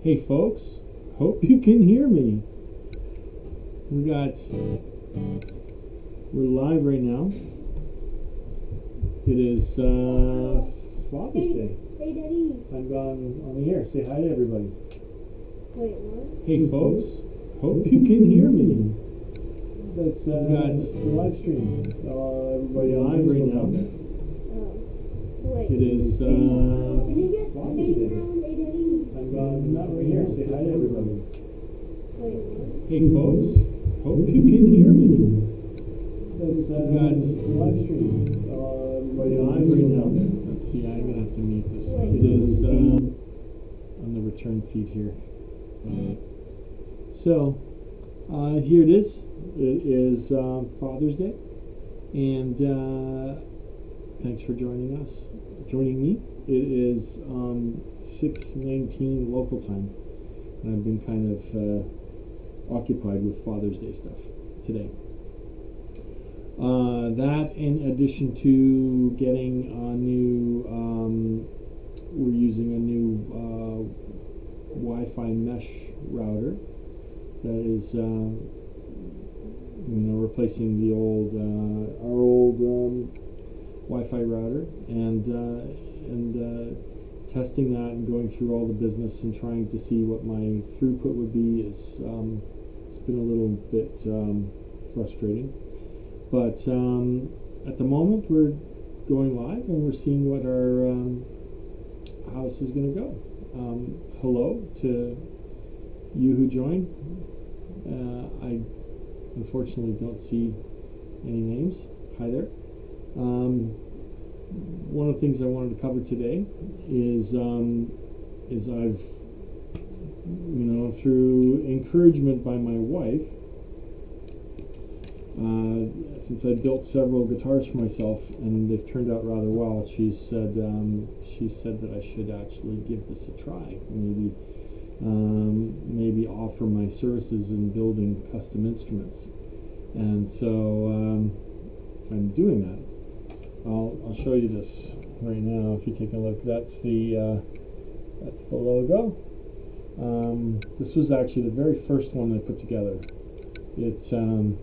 Hey folks, hope you can hear me. We're live right now. It is Father's Day. Hey, Daddy. I'm on the air. Say hi to everybody. Wait, what? Hey folks, hope you can hear me. It's the live stream. Everybody live right now. Wait. It is Can you get Father's Daddy Day. sound? Hey, Daddy. I'm not right here. Say hi to everybody. Wait, what? Hey folks, hope you can hear me. It's the live stream. Everybody live right now. Let's see, I'm gonna have to mute this. It is on the return feed here. So here it is. It is Father's Day, and thanks for joining me. It is 6:19 local time, and I've been kind of occupied with Father's Day stuff today. That, in addition to getting a new, we're using a new Wi-Fi mesh router that is, replacing the old, our old Wi-Fi router, and testing that and going through all the business and trying to see what my throughput would be is, it's been a little bit frustrating. But at the moment, we're going live and we're seeing what our how this is going to go. Hello to you who joined. I unfortunately don't see any names. Hi there. One of the things I wanted to cover today is I've, through encouragement by my wife, since I built several guitars for myself and they've turned out rather well, she said that I should actually give this a try. Maybe offer my services in building custom instruments. And so I'm doing that. I'll show you this right now. If you take a look, that's the logo. This was actually the very first one I put together. It's I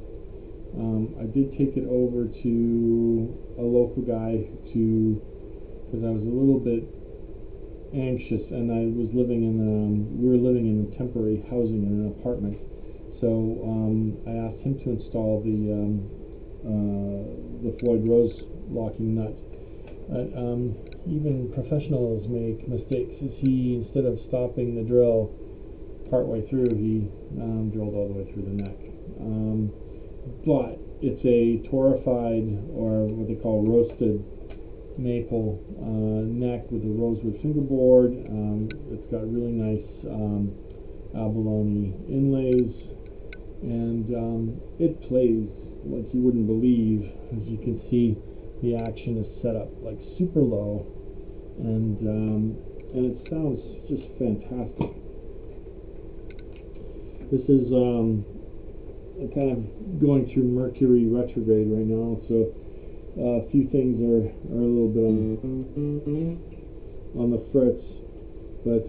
did take it over to a local guy because I was a little bit anxious, and I was living in we were living in temporary housing in an apartment. So I asked him to install the Floyd Rose locking nut. Even professionals make mistakes. Instead of stopping the drill partway through, he drilled all the way through the neck. But it's a torrefied, or what they call roasted maple neck with a rosewood fingerboard. It's got really nice abalone inlays, and it plays like you wouldn't believe. As you can see, the action is set up like super low, and it sounds just fantastic. This is kind of going through Mercury retrograde right now, so a few things are a little bit on the fritz, but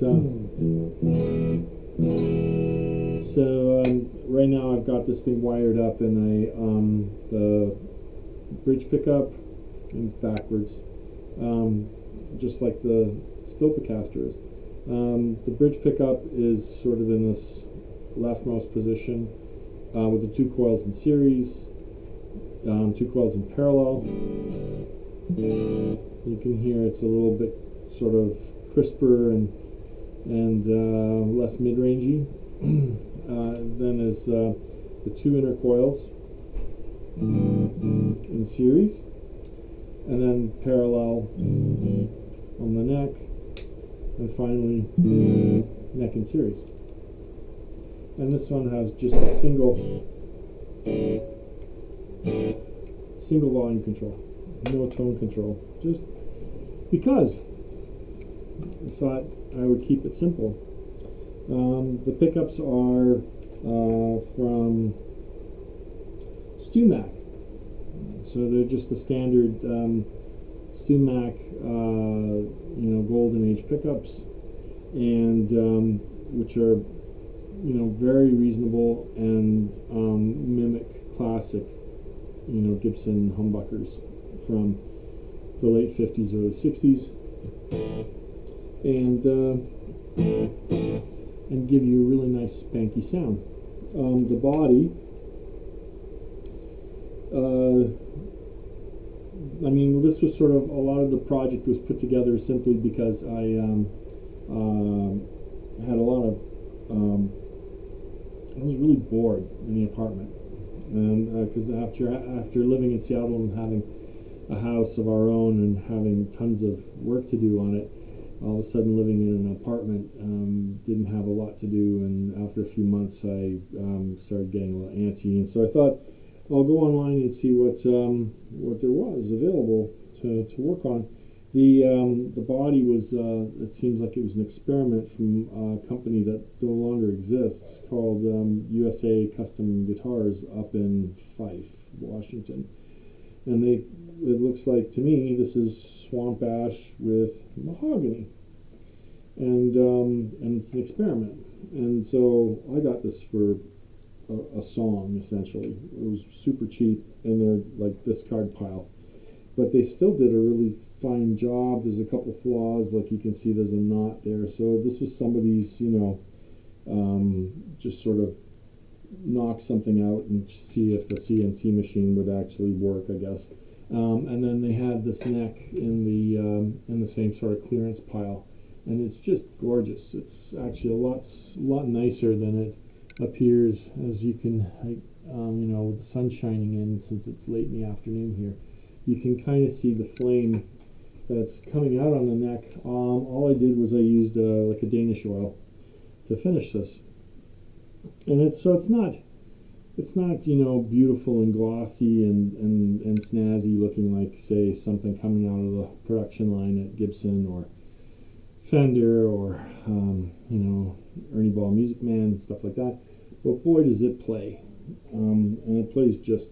so right now I've got this thing wired up in the bridge pickup, and it's backwards, just like the Stopacaster is. The bridge pickup is sort of in this leftmost position with the two coils in series, two coils in parallel. You can hear it's a little bit sort of crisper and less mid-rangey. Then there's the two inner coils in series, and then parallel on the neck, and finally neck in series. And this one has just a single volume control, no tone control, just because I thought I would keep it simple. The pickups are from StewMac, so they're just the standard StewMac, golden age pickups, and which are, you know, very reasonable and mimic classic, you know, Gibson humbuckers from the late 50s, early 60s, and give you a really nice spanky sound. The body, I mean, this was sort of, a lot of the project was put together simply because I had a lot of, I was really bored in the apartment, and because after living in Seattle and having a house of our own and having tons of work to do on it, all of a sudden living in an apartment, didn't have a lot to do, and after a few months I started getting a little antsy, and so I thought I'll go online and see what there was available to work on. The body was, it seems like it was an experiment from a company that no longer exists called USA Custom Guitars up in Fife, Washington. And it looks like to me this is swamp ash with mahogany. And it's an experiment. And so I got this for a song, essentially. It was super cheap in their like discard pile. But they still did a really fine job. There's a couple flaws, like you can see there's a knot there. So this was somebody's, you know, just sort of knock something out and see if the CNC machine would actually work, I guess. And then they had this neck in the same sort of clearance pile, and it's just gorgeous. It's actually a lot nicer than it appears, as you can, you know, with the sun shining in, since it's late in the afternoon here. You can kind of see the flame that's coming out on the neck. All I did was I used like a Danish oil to finish this, and it's not, you know, beautiful and glossy and snazzy looking like, say, something coming out of the production line at Gibson or Fender or you know, Ernie Ball Music Man and stuff like that. But boy, does it play, and it plays just.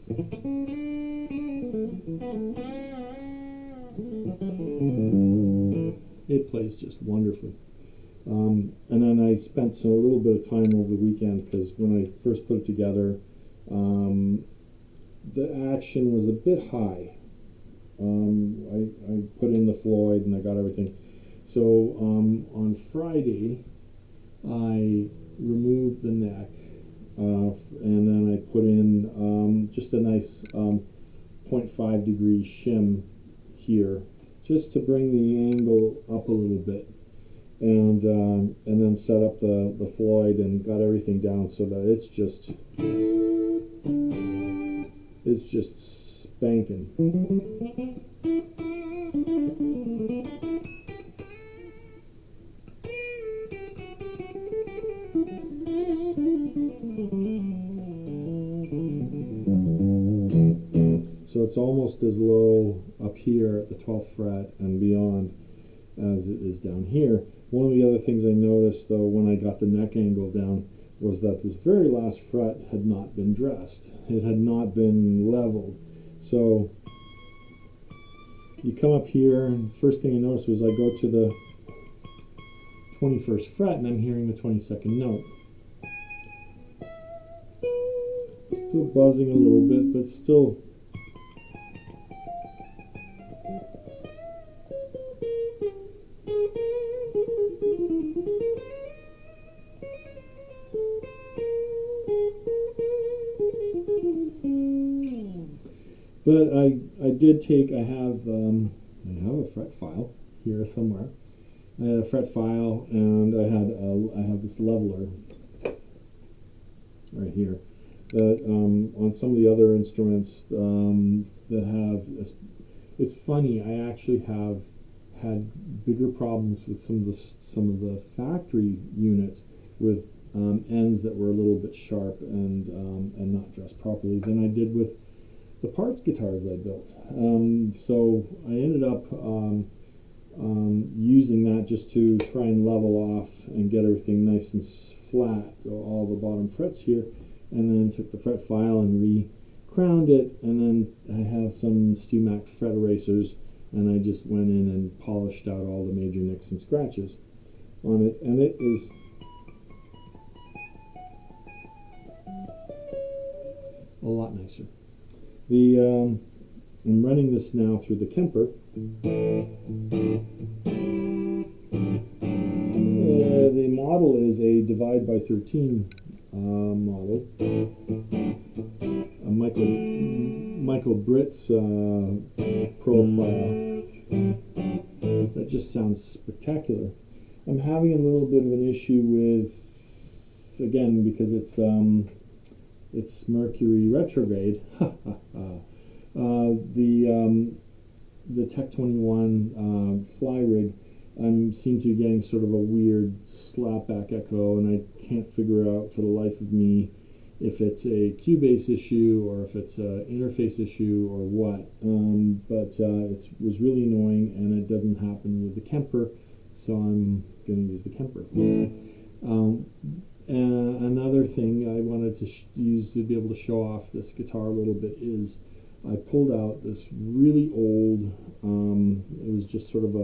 It plays just wonderfully. And then I spent a little bit of time over the weekend, because when I first put it together, the action was a bit high. I put in the Floyd and I got everything. So on Friday, I removed the neck, and then I put in just a nice 0.5 degree shim here, just to bring the angle up a little bit, and then set up the Floyd and got everything down so that it's just spanking. So it's almost as low up here at the 12th fret and beyond as it is down here. One of the other things I noticed, though, when I got the neck angle down, was that this very last fret had not been dressed. It had not been leveled. So you come up here, and the first thing I noticed was I go to the 21st fret and I'm hearing the 22nd note. Still buzzing a little bit, but still. But I did take, I have a fret file here somewhere. I had a fret file, and I have this leveler right here that on some of the other instruments that have, it's funny, I actually have had bigger problems with some of the factory units with ends that were a little bit sharp and not dressed properly than I did with the parts guitars I built. So I ended up using that just to try and level off and get everything nice and flat, all the bottom frets here, and then took the fret file and re-crowned it, and then I have some StewMac fret erasers, and I just went in and polished out all the major nicks and scratches on it, and it is a lot nicer. The I'm running this now through the Kemper. The model is a divide by 13 model. A Michael Britt's profile. That just sounds spectacular. I'm having a little bit of an issue with, again, because it's Mercury retrograde. The Tech 21 fly rig, I seem to be getting sort of a weird slapback echo, and I can't figure out for the life of me if it's a Cubase issue or if it's an interface issue or what. But it was really annoying, and it doesn't happen with the Kemper, so I'm going to use the Kemper. And another thing I wanted to use to be able to show off this guitar a little bit is I pulled out this really old, it was just sort of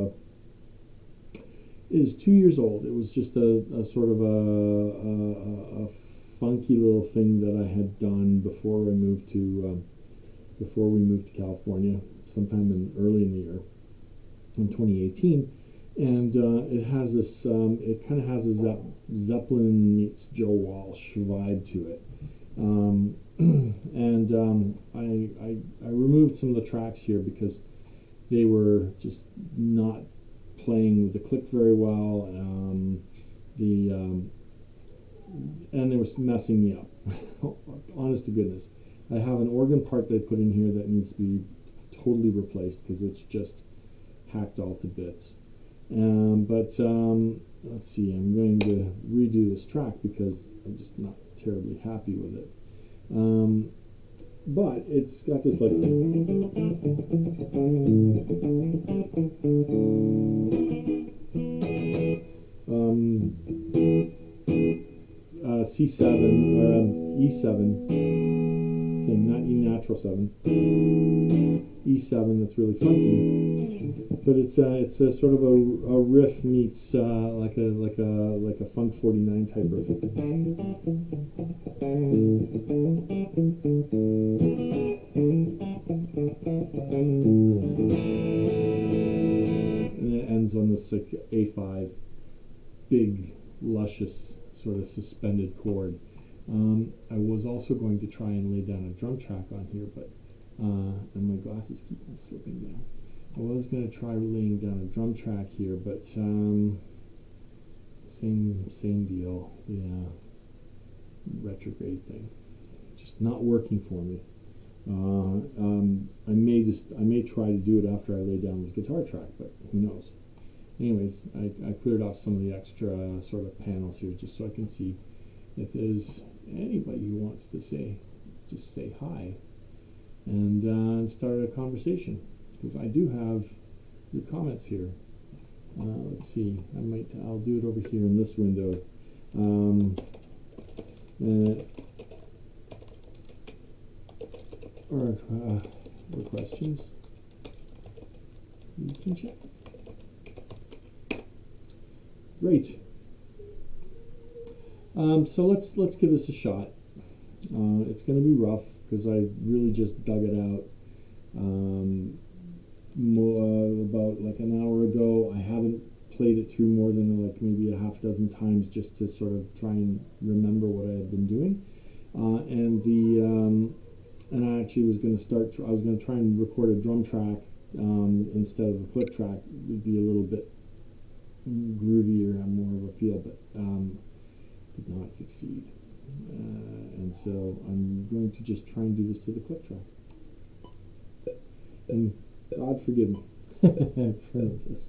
it is 2 years old. It was just a sort of a funky little thing that I had done before we moved to California, sometime early in the year, in 2018. And it has this, it kind of has a Zeppelin meets Joe Walsh vibe to it. I removed some of the tracks here because they were just not playing with the click very well. And it was messing me up. Honest to goodness. I have an organ part that I put in here that needs to be totally replaced because it's just hacked all to bits. Let's see, I'm going to redo this track because I'm just not terribly happy with it. But it's got this like C7 or E7 thing, not E natural 7, E7 that's really funky. But it's a sort of a riff meets like a Funk 49 type riff. And it ends on this like A5, big, luscious sort of suspended chord. I was also going to try and lay down a drum track on here, but and my glasses keep on slipping down. I was going to try laying down a drum track here, but same deal. The retrograde thing, just not working for me. I may try to do it after I lay down this guitar track, but who knows. Anyways, I cleared off some of the extra sort of panels here just so I can see if there's anybody who wants to just say hi and start a conversation, because I do have your comments here. Let's see, I'll do it over here in this window. Or questions you can check. Great. So let's give this a shot. It's going to be rough because I really just dug it out about like an hour ago. I haven't played it through more than like maybe a half dozen times just to sort of try and remember what I had been doing. And I actually was going to I was going to try and record a drum track instead of a click track. It would be a little bit groovier and more of a feel, but did not succeed. And so I'm going to just try and do this to the click track. And God forgive me for this.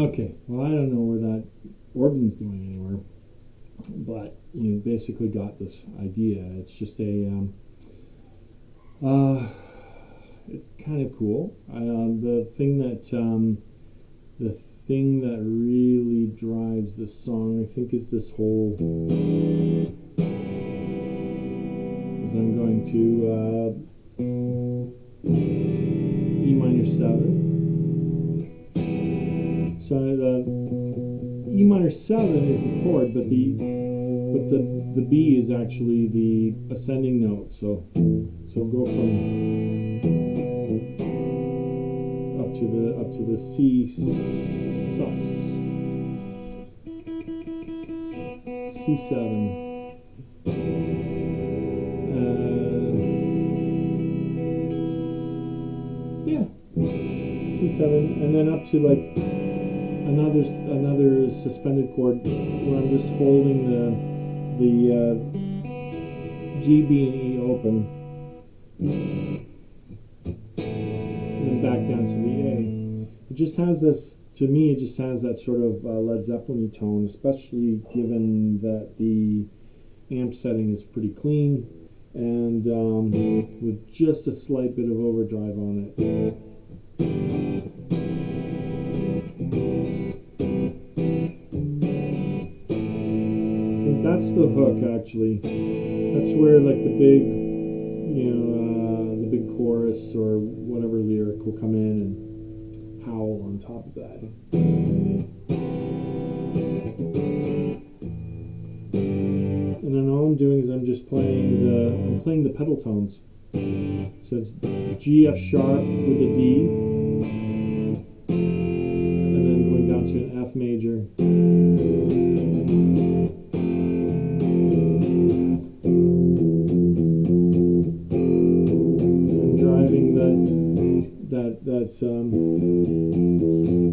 Okay, well, I don't know where that organ's going anywhere, but you basically got this idea. It's just it's kind of cool. The thing that really drives this song, I think, is this whole. Is I'm going to E minor 7. So the E minor 7 is the chord, but the B is actually the ascending note. So go from up to the C sus C7. Yeah, C7, and then up to like another suspended chord where I'm just holding the G, B, and E open, and then back down to the A. It just has this, to me, it just has that sort of Led Zeppelin-y tone, especially given that the amp setting is pretty clean and with just a slight bit of overdrive on it. That's the hook, actually. That's where, like, the big, the big chorus or whatever lyric will come in and howl on top of that. And then all I'm doing is I'm just playing the pedal tones. So it's G, F sharp with a D, and then going down to an F major.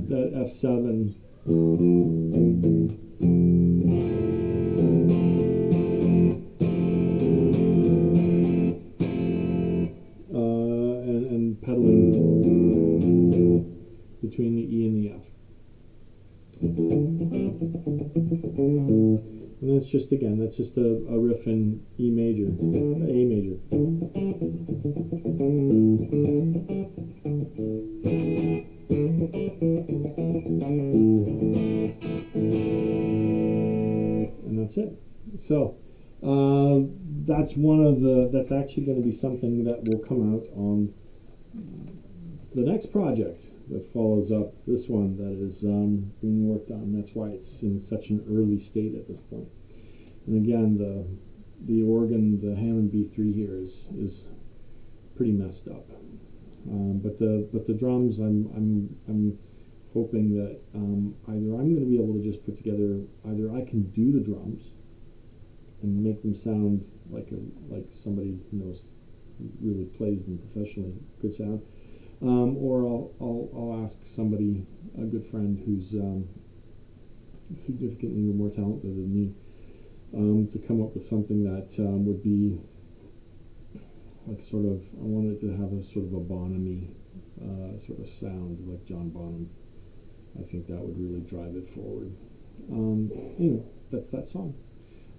That F7. And pedaling between the E and the F. And that's just, again, that's just a riff in E major, A major. And that's it. So that's actually going to be something that will come out on the next project that follows up this one that is being worked on. That's why it's in such an early state at this point. And again, the organ, the Hammond B3 here is pretty messed up. But the drums, I'm hoping that either I'm going to be able to just put together, either I can do the drums, and make them sound like somebody who knows, really plays them professionally, good sound. Or I'll ask somebody, a good friend who's significantly more talented than me, to come up with something that would be like sort of, I wanted to have a sort of a Bonham-y sort of sound, like John Bonham. I think that would really drive it forward. Anyway, that's that song.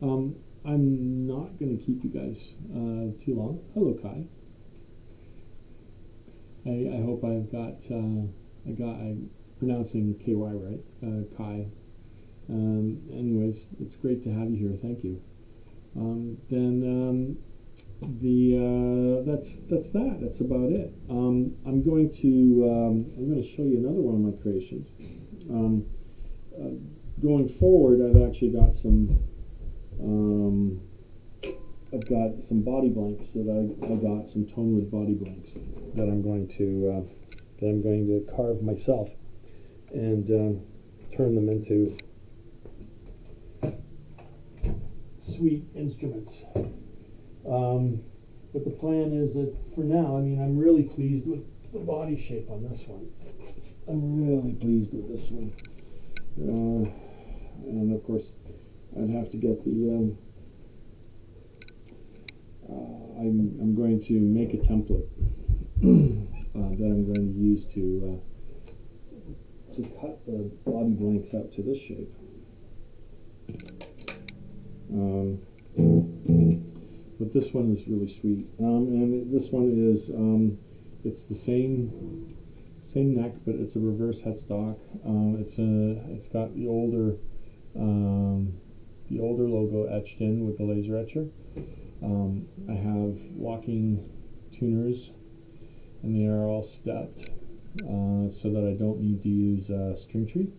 I'm not going to keep you guys too long. Hello, Kai. I hope I'm pronouncing KY right, Kai. Anyways, it's great to have you here. Thank you. That's about it. I'm going to show you another one of my creations. Going forward, I've actually got some body blanks that I got, some tonewood body blanks that I'm going to carve myself and turn them into sweet instruments. But the plan is that for now, I mean, I'm really pleased with the body shape on this one. I'm really pleased with this one. And of course, I'd have to get the, I'm going to make a template that I'm going to use to cut the body blanks out to this shape. But this one is really sweet, and this one is it's the same neck, but it's a reverse headstock. It's got the older logo etched in with the laser etcher. I have walking tuners, and they are all stepped so that I don't need to use string tree.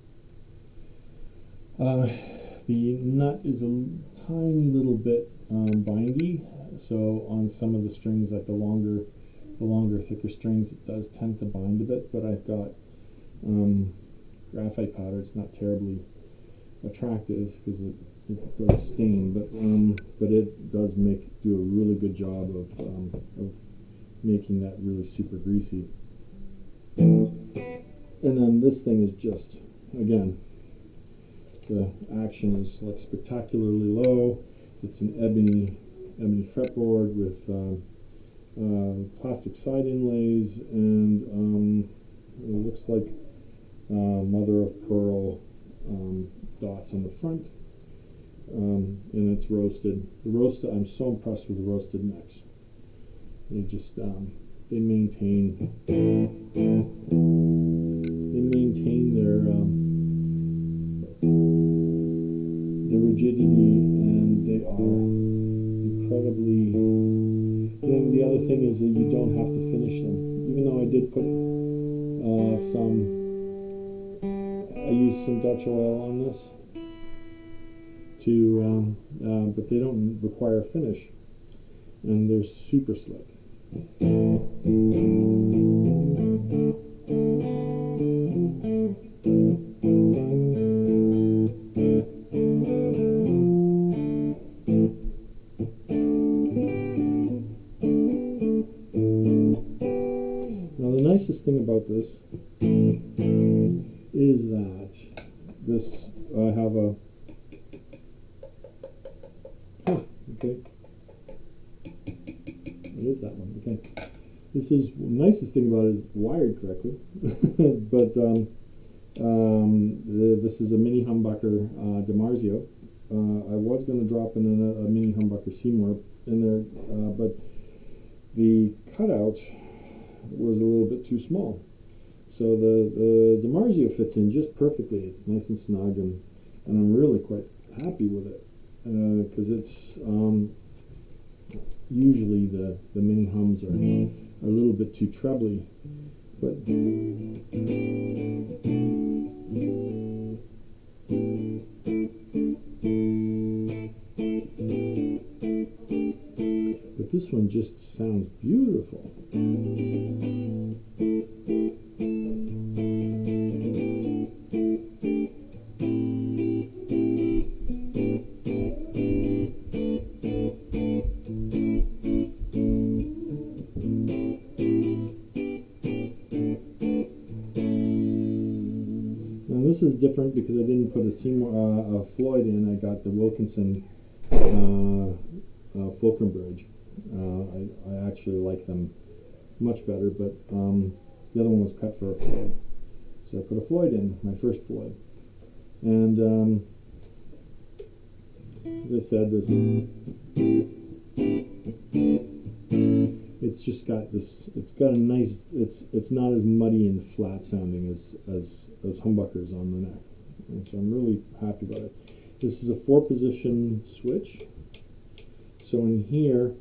The nut is a tiny little bit bindy, so on some of the strings, like the longer, thicker strings, it does tend to bind a bit. But I've got graphite powder. It's not terribly attractive because it does stain, but it does do a really good job of making that really super greasy. And then this thing is just, again, the action is like spectacularly low. It's an ebony fretboard with plastic side inlays, and it looks like mother of pearl dots on the front, and it's roasted. I'm so impressed with the roasted necks. They just they maintain their rigidity, and they are incredibly. The other thing is that you don't have to finish them. Even though I did put I used some Dutch oil on this but they don't require a finish, and they're super slick. Now the nicest thing about this is that I have a okay. It is that one. Okay. This is the nicest thing about it is wired correctly, but this is a mini humbucker DiMarzio. I was going to drop in a mini humbucker Seymour in there, but the cutout was a little bit too small. So the DiMarzio fits in just perfectly. It's nice and snug, and I'm really quite happy with it, because it's usually the mini hums are a little bit too trebly, but this one just sounds beautiful. this is different because I didn't put a Seymour, a Floyd in. I got the Wilkinson Fulcrum Bridge. I actually like them much better, but the other one was cut for a Floyd. So I put a Floyd in, my first Floyd. And as I said, this it's just got this. It's got a nice. It's not as muddy and flat sounding as humbuckers on the neck, and so I'm really happy about it. This is a 4-position switch. So in here,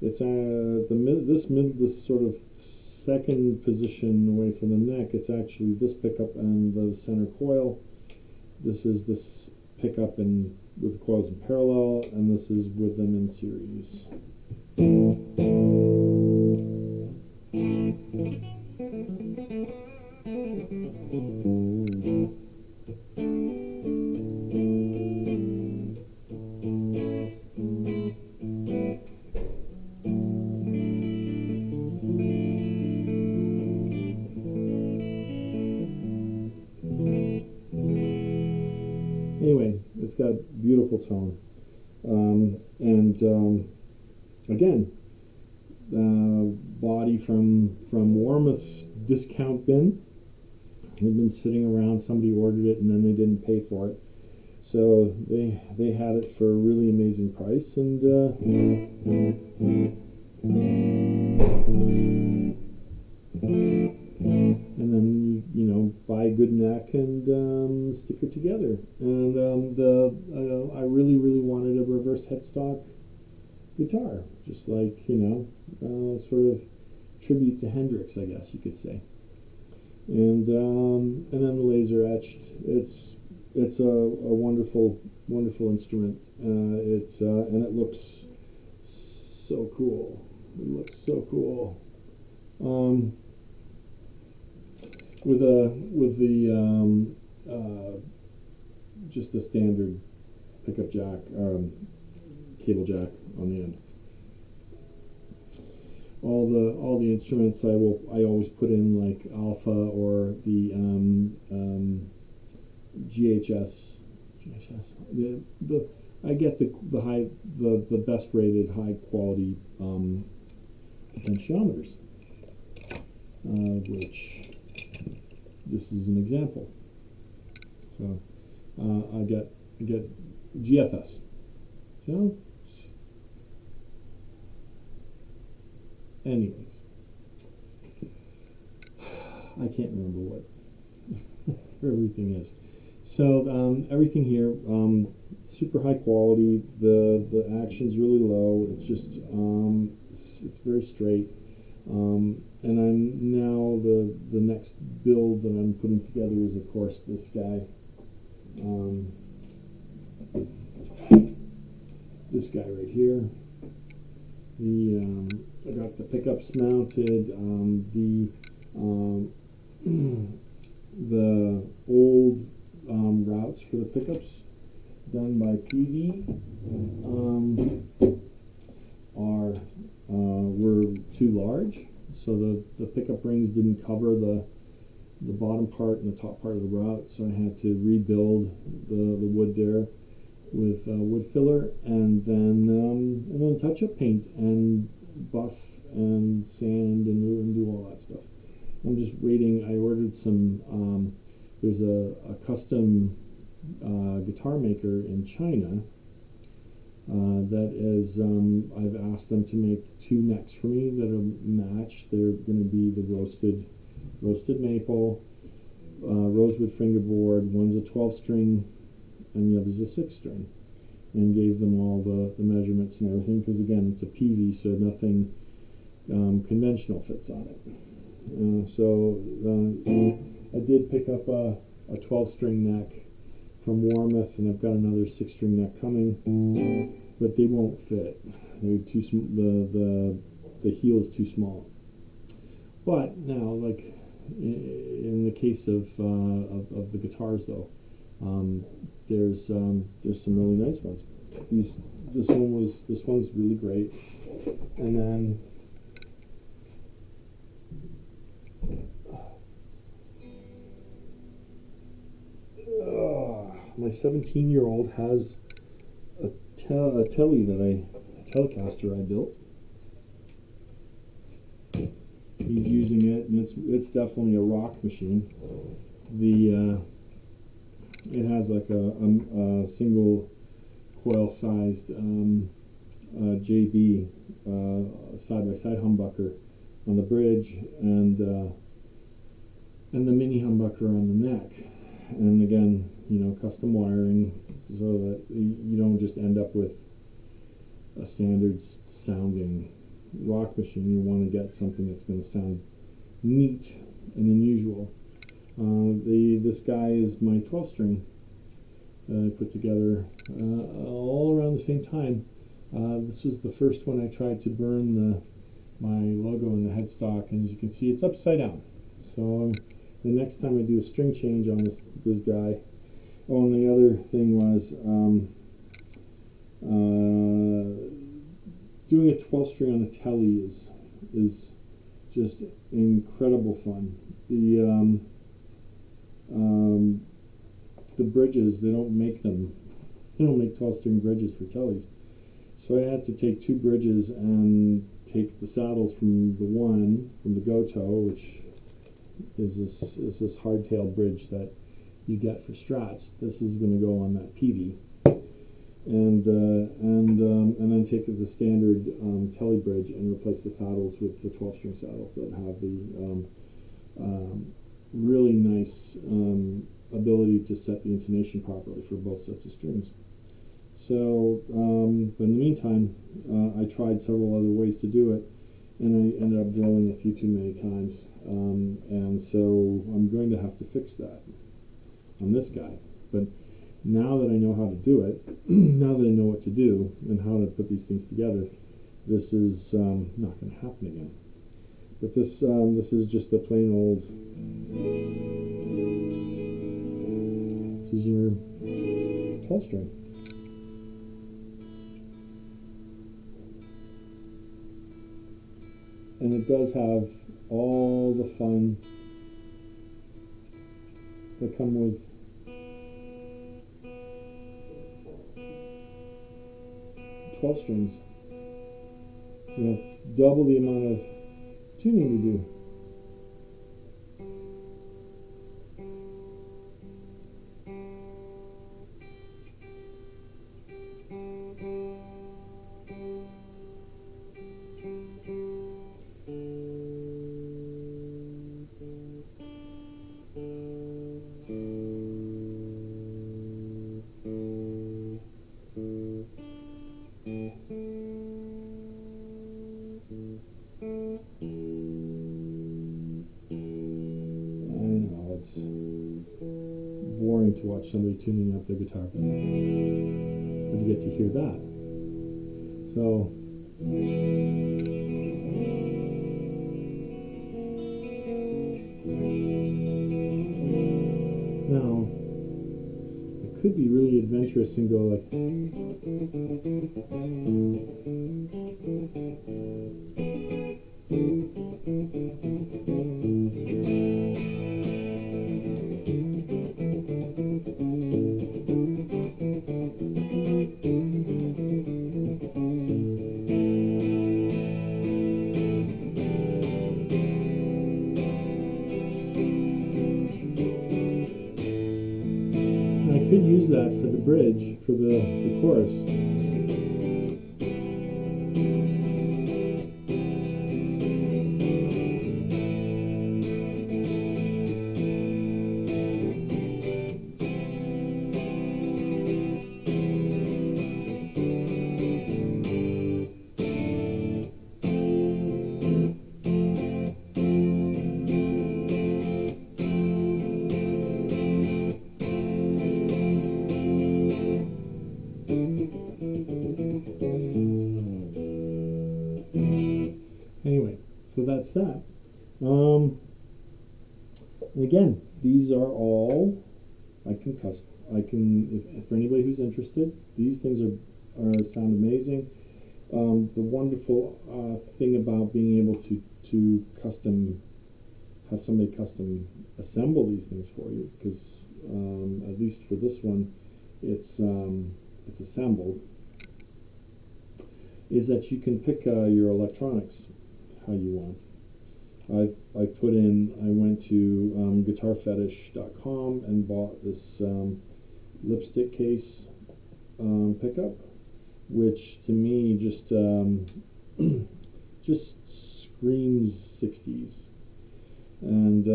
it's this sort of second position away from the neck. It's actually this pickup and the center coil. This is this pickup and with the coils in parallel, and this is with them in series. Anyway, it's got beautiful tone, again, body from Warmoth's discount bin. It had been sitting around. Somebody ordered it and then they didn't pay for it, so they had it for a really amazing price. And then you know, buy a good neck and stick it together. And I really wanted a reverse headstock guitar, just like, you know, sort of tribute to Hendrix, I guess you could say. And then the laser etched. It's a wonderful instrument. And it looks so cool. It looks so cool. With the just a standard pickup jack, cable jack on the end. All the instruments I always put in, like Alpha or the GHS. I get the best rated high quality potentiometers, which this is an example. So I get GFS. You know? Anyways, I can't remember what everything is. So everything here, super high quality. The action's really low. It's just it's very straight. And I'm now the next build that I'm putting together is, of course, this guy. This guy right here. I got the pickups mounted. The old routes for the pickups done by PV were too large, so the pickup rings didn't cover the bottom part and the top part of the route, so I had to rebuild the wood there with wood filler, and then touch-up paint and buff and sand and do all that stuff. I'm just waiting. I ordered some. There's a custom guitar maker in China that is. I've asked them to make 2 necks for me that are matched. They're going to be the roasted maple, rosewood fingerboard. One's a 12-string, and the other's a 6-string. And gave them all the measurements and everything, because again, it's a PV, so nothing conventional fits on it. I did pick up a 12-string neck from Warmoth, and I've got another 6-string neck coming, but they won't fit. They're too the heel is too small. But now, like in the case of the guitars, though, there's some really nice ones. This one's really great, and then my 17-year-old has a Telecaster I built. He's using it, and it's definitely a rock machine. It has like a single coil sized JB side by side humbucker on the bridge, and the mini humbucker on the neck. And again, custom wiring so that you don't just end up with a standard sounding rock machine. You want to get something that's going to sound neat and unusual. This guy is my 12 string that I put together all around the same time. This was the first one I tried to burn my logo in the headstock, and as you can see, it's upside down. So the next time I do a string change on this guy. Oh, and the other thing was doing a 12 string on a Tele is just incredible fun. The bridges, they don't make 12 string bridges for Teles. So I had to take two bridges and take the saddles from the Gotoh, which is this hardtail bridge that you get for Strats. This is going to go on that Peavey, and then take the standard Tele bridge and replace the saddles with the 12 string saddles that have the really nice ability to set the intonation properly for both sets of strings. So, but in the meantime, I tried several other ways to do it, and I ended up drilling a few too many times, and so I'm going to have to fix that on this guy. But now that I know how to do it, now that I know what to do and how to put these things together, this is not going to happen again. But this is just a plain old. This is your 12 string. And it does have all the fun that come with twelve strings. Double the amount of tuning to do. It's boring to watch somebody tuning up their guitar, but you get to hear that. So now it could be really adventurous and go like. I could use that for the bridge, for the chorus. Anyway, so that's that. And again, these are all if for anybody who's interested, these things are sound amazing. The wonderful thing about being able to have somebody custom assemble these things for you, because at least for this one, it's assembled, is that you can pick your electronics how you want. I went to guitarfetish.com and bought this lipstick case pickup, which to me just screams 60s, and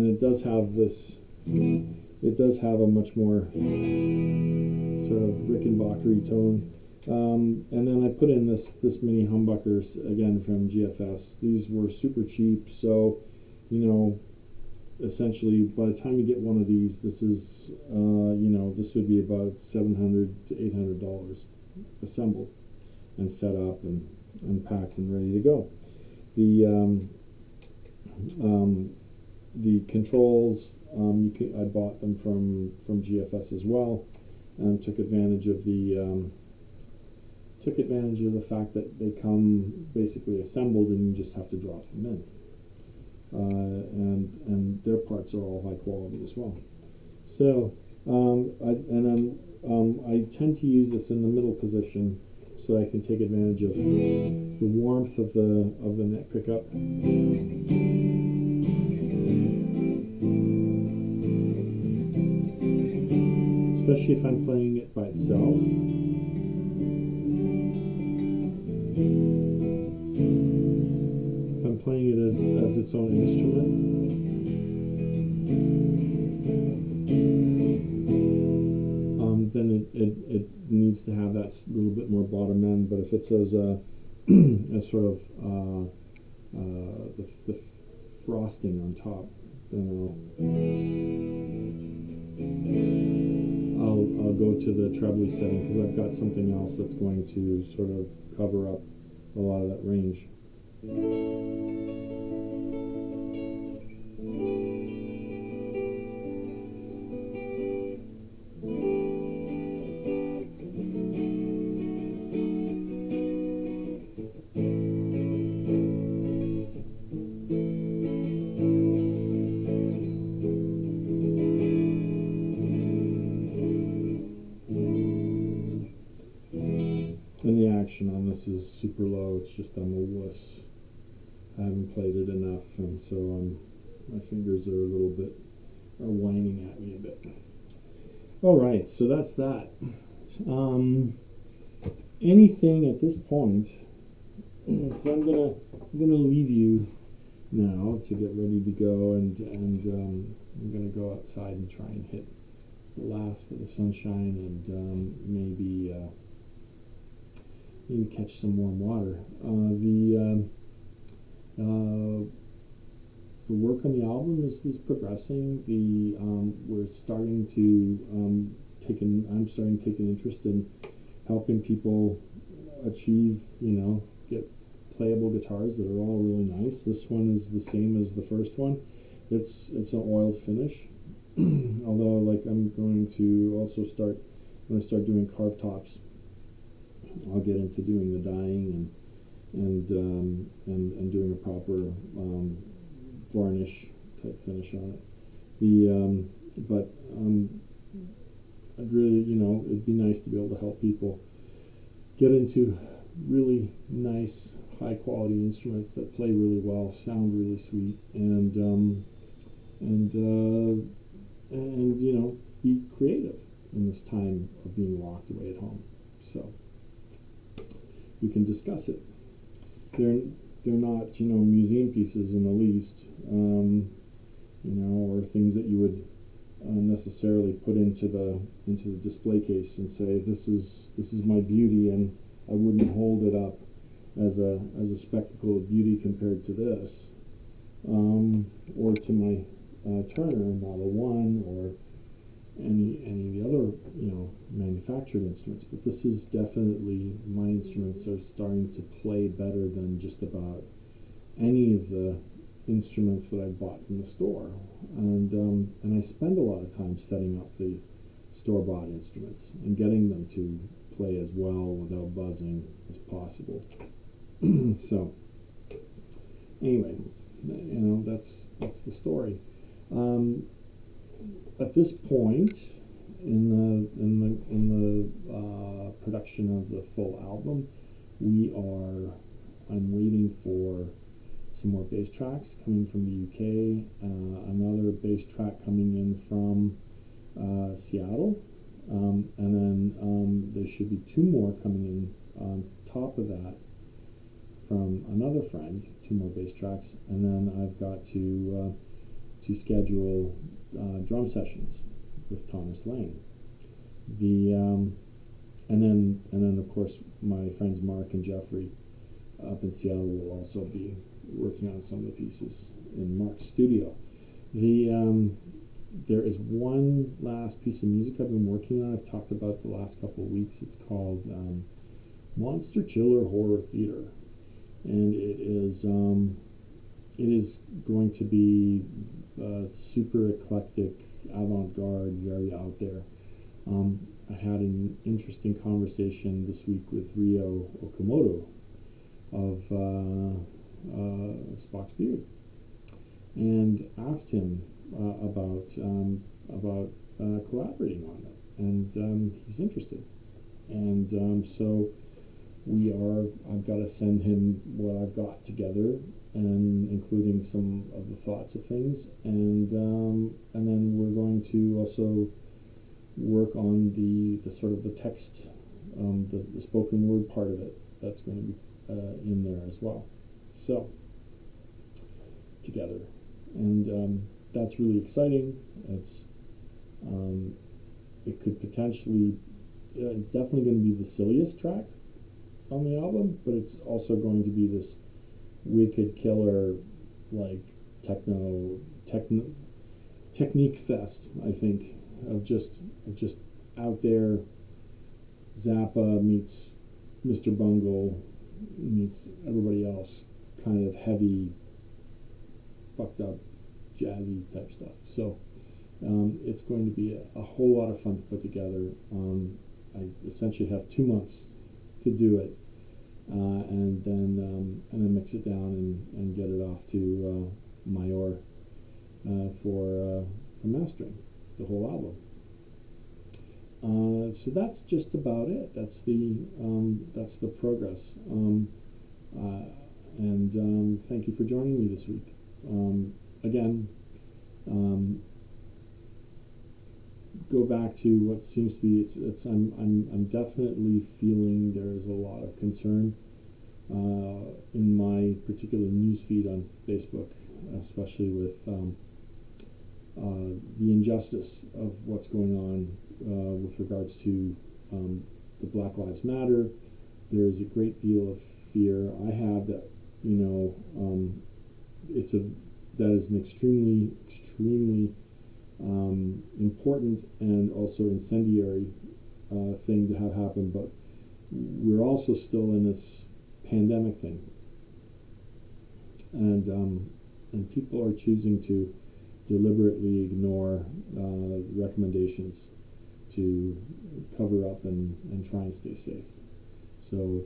it does have this. It does have a much more sort of Rickenbacker-y tone. And then I put in this mini humbuckers again from GFS. These were super cheap, so essentially by the time you get one of these, this is this would be about $700 to $800 assembled and set up and packed and ready to go. The controls, I bought them from GFS as well, and took advantage of the fact that they come basically assembled and you just have to drop them in, and their parts are all high quality as well. So I tend to use this in the middle position so I can take advantage of the warmth of the neck pickup. Especially if I'm playing it by itself. If I'm playing it as its own instrument. Then it needs to have that little bit more bottom end. But if it's as a as sort of the frosting on top, then I'll go to the trebly setting because I've got something else that's going to sort of cover up a lot of that range. And the action on this is super low. It's just I'm a wuss. I haven't played it enough, and so my fingers are whining at me a bit. All right, so that's that. Anything at this point? So I'm gonna leave you now to get ready to go, and I'm gonna go outside and try and hit the last of the sunshine, and maybe catch some warm water. The work on the album is progressing. We're starting to I'm starting to take an interest in helping people achieve, get playable guitars that are all really nice. This one is the same as the first one. It's an oiled finish. Although, I'm going to also start doing carved tops. I'll get into doing the dyeing and doing a proper varnish type finish on it. But I'd really, it'd be nice to be able to help people get into really nice, high quality instruments that play really well, sound really sweet, and be creative in this time of being locked away at home. So we can discuss it. They're not, museum pieces in the least, or things that you would necessarily put into the display case and say this is my beauty, and I wouldn't hold it up as a spectacle of beauty compared to this, or to my Turner Model 1 or any of the other manufactured instruments. But this is definitely, my instruments are starting to play better than just about any of the instruments that I bought from the store, and I spend a lot of time setting up the store-bought instruments and getting them to play as well without buzzing as possible. So anyway, that's the story. At this point, in the production of the full album, I'm waiting for some more bass tracks coming from the UK, another bass track coming in from Seattle, and then there should be 2 more coming in on top of that from another friend, 2 more bass tracks, and then I've got to schedule drum sessions with Thomas Lane. And then of course my friends Mark and Jeffrey up in Seattle will also be working on some of the pieces in Mark's studio. There is one last piece of music I've been working on. I've talked about the last couple of weeks. It's called Monster Chiller Horror Theater, and it is going to be super eclectic, avant-garde, very out there. I had an interesting conversation this week with Ryo Okamoto of Spock's Beard, and asked him about collaborating on it, and he's interested, and so I've got to send him what I've got together, and including some of the thoughts of things, and then we're going to also work on the sort of the text, the spoken word part of it. That's going to be in there as well. So together, and that's really exciting. It could potentially, it's definitely going to be the silliest track on the album, but it's also going to be this wicked killer, like technique fest, I think, of just out there. Zappa meets Mr. Bungle meets everybody else, kind of heavy, fucked up, jazzy type stuff. So it's going to be a whole lot of fun to put together. I essentially have 2 months to do it, and then mix it down and get it off to Mayor for mastering the whole album. So that's just about it. That's the progress. And thank you for joining me this week. Again, go back to what seems to be I'm definitely feeling there is a lot of concern in my particular newsfeed on Facebook, especially with the injustice of what's going on with regards to the Black Lives Matter. There is a great deal of fear I have that that is an extremely important and also incendiary thing to have happen, but we're also still in this pandemic thing, and people are choosing to deliberately ignore recommendations to cover up and try and stay safe. So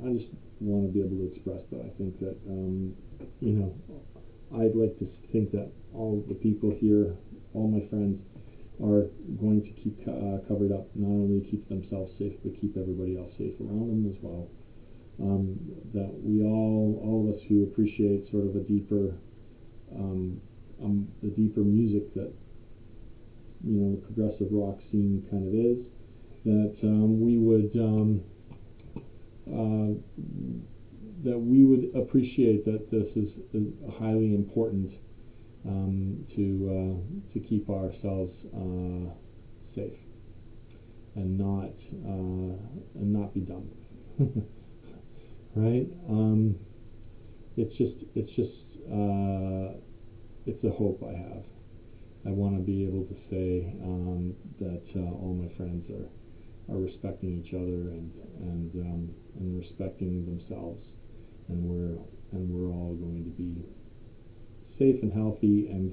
I just want to be able to express that. I think that I'd like to think that all of the people here, all my friends, are going to keep covered up, not only keep themselves safe, but keep everybody else safe around them as well. That we all of us who appreciate sort of a deeper, the deeper music that the progressive rock scene kind of is, that we would appreciate that this is highly important to keep ourselves safe and not be dumb, right? It's a hope I have. I want to be able to say that all my friends are respecting each other and respecting themselves, and we're all going to be safe and healthy and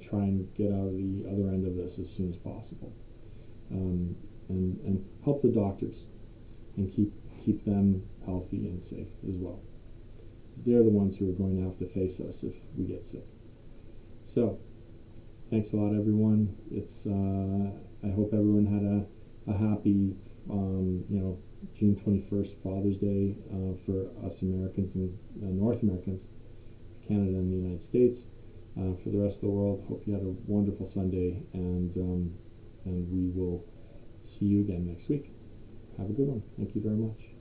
try and get out of the other end of this as soon as possible, and help the doctors and keep them healthy and safe as well. They're the ones who are going to have to face us if we get sick. So thanks a lot, everyone. I hope everyone had a happy, June 21st, Father's Day for us Americans and North Americans, Canada and the United States. For the rest of the world, hope you had a wonderful Sunday, and we will see you again next week. Have a good one. Thank you very much.